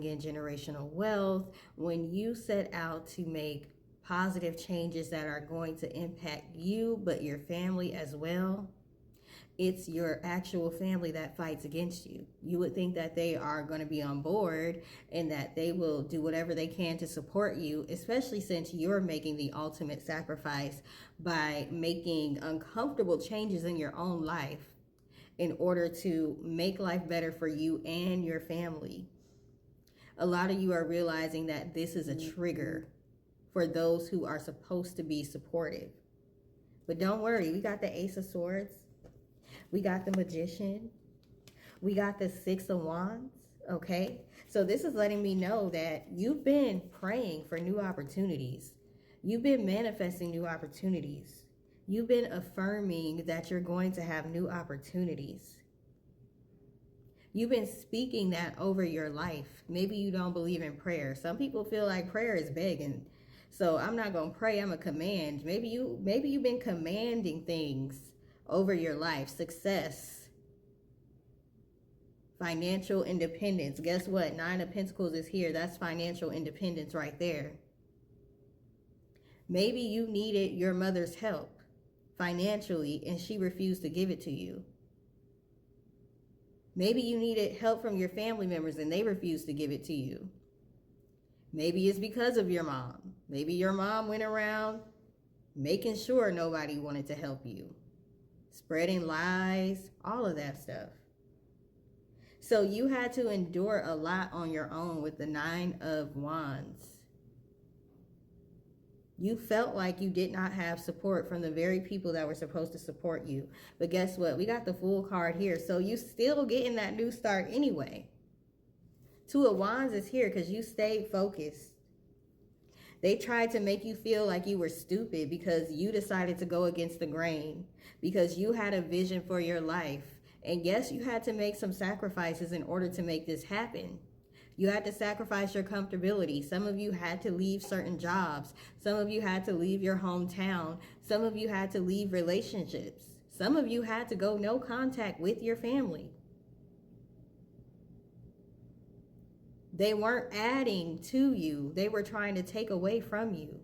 in generational wealth, when you set out to make positive changes that are going to impact you, but your family as well, it's your actual family that fights against you. You would think that they are going to be on board and that they will do whatever they can to support you, especially since you're making the ultimate sacrifice by making uncomfortable changes in your own life in order to make life better for you and your family. A lot of you are realizing that this is a trigger for those who are supposed to be supportive. But don't worry, we got the Ace of Swords. We got the Magician. We got the Six of Wands, okay? So this is letting me know that you've been praying for new opportunities. You've been manifesting new opportunities. You've been affirming that you're going to have new opportunities. You've been speaking that over your life. Maybe you don't believe in prayer. Some people feel like prayer is begging. So I'm not going to pray, I'm going to command. Maybe you've been commanding things over your life. Success, financial independence. Guess what? Nine of Pentacles is here. That's financial independence right there. Maybe you needed your mother's help financially and she refused to give it to you. Maybe you needed help from your family members and they refused to give it to you. Maybe it's because of your mom. Maybe your mom went around making sure nobody wanted to help you, spreading lies, all of that stuff. So you had to endure a lot on your own with the Nine of Wands. You felt like you did not have support from the very people that were supposed to support you. But guess what? We got the Fool card here. So you still getting that new start anyway. Two of Wands is here because you stayed focused. They tried to make you feel like you were stupid because you decided to go against the grain, because you had a vision for your life. And yes, you had to make some sacrifices in order to make this happen. You had to sacrifice your comfortability. Some of you had to leave certain jobs. Some of you had to leave your hometown. Some of you had to leave relationships. Some of you had to go no contact with your family. They weren't adding to you. They were trying to take away from you.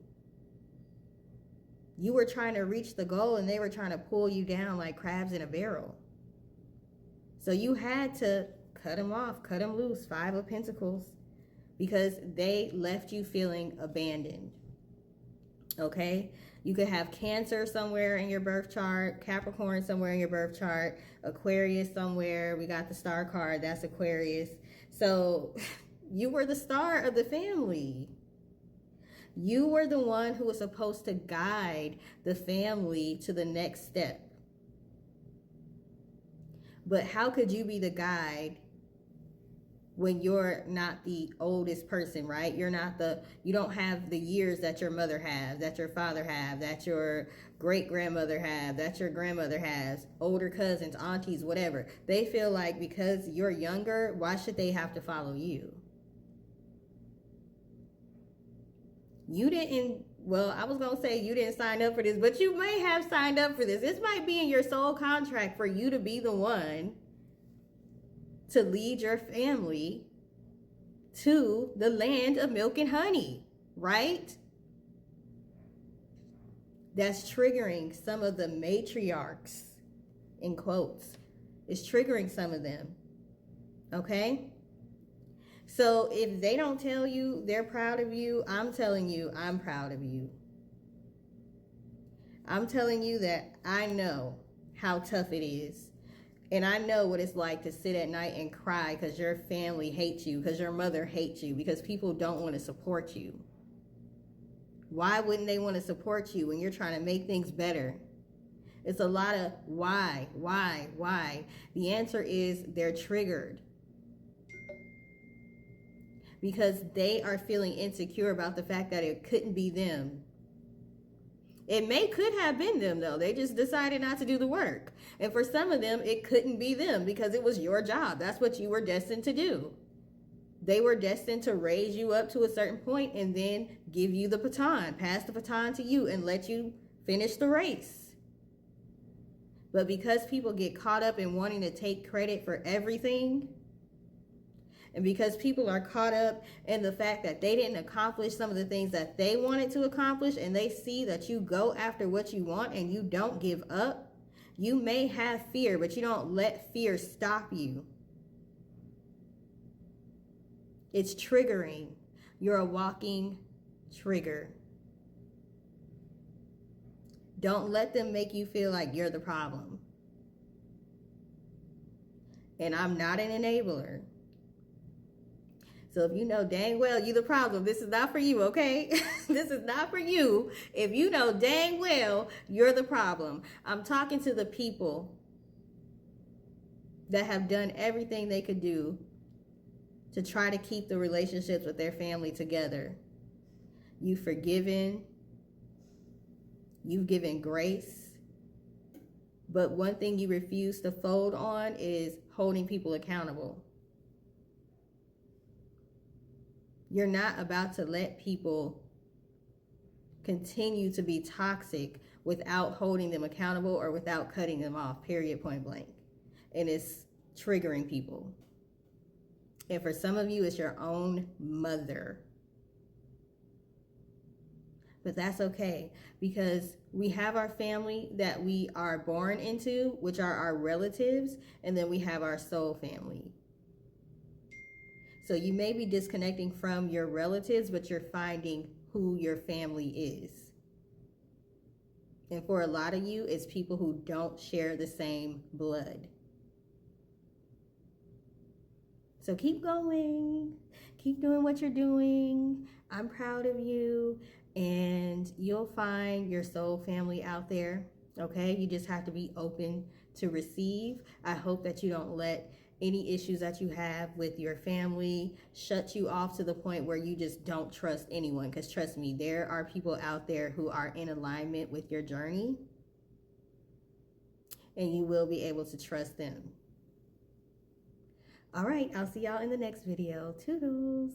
You were trying to reach the goal and they were trying to pull you down like crabs in a barrel. So you had to cut them off, cut them loose. Five of Pentacles, because they left you feeling abandoned. Okay? You could have Cancer somewhere in your birth chart, Capricorn somewhere in your birth chart, Aquarius somewhere. We got the Star card. That's Aquarius. So you were the star of the family. You were the one who was supposed to guide the family to the next step. But how could you be the guide when you're not the oldest person, right? You don't have the years that your mother has, that your father have, that your great-grandmother have, that your grandmother has, older cousins, aunties, whatever. They feel like because you're younger, why should they have to follow you? You didn't, well, I was going to say you didn't sign up for this, but you may have signed up for this. This might be in your soul contract for you to be the one to lead your family to the land of milk and honey, right? That's triggering some of the matriarchs, in quotes. It's triggering some of them, okay? So if they don't tell you they're proud of you, I'm telling you I'm proud of you. I'm telling you that I know how tough it is. And I know what it's like to sit at night and cry because your family hates you, because your mother hates you, because people don't want to support you. Why wouldn't they want to support you when you're trying to make things better? It's a lot of why? The answer is they're triggered. Because they are feeling insecure about the fact that it couldn't be them. It could have been them though. They just decided not to do the work. And for some of them, it couldn't be them because it was your job. That's what you were destined to do. They were destined to raise you up to a certain point and then give you the baton, pass the baton to you and let you finish the race. But because people get caught up in wanting to take credit for everything, And because people are caught up in the fact that they didn't accomplish some of the things that they wanted to accomplish, and they see that you go after what you want and you don't give up, you may have fear, but you don't let fear stop you. It's triggering. You're a walking trigger. Don't let them make you feel like you're the problem. And I'm not an enabler. So if you know dang well you're the problem, this is not for you, okay? This is not for you. If you know dang well you're the problem. I'm talking to the people that have done everything they could do to try to keep the relationships with their family together. You've forgiven. You've given grace. But one thing you refuse to fold on is holding people accountable. You're not about to let people continue to be toxic without holding them accountable or without cutting them off, period, point blank. And it's triggering people. And for some of you, it's your own mother. But that's okay, because we have our family that we are born into, which are our relatives, and then we have our soul family. So you may be disconnecting from your relatives, but you're finding who your family is. And for a lot of you, it's people who don't share the same blood. So keep going. Keep doing what you're doing. I'm proud of you. And you'll find your soul family out there. Okay? You just have to be open to receive. I hope that you don't let any issues that you have with your family shut you off to the point where you just don't trust anyone. Because trust me, there are people out there who are in alignment with your journey. And you will be able to trust them. All right, I'll see y'all in the next video. Toodles.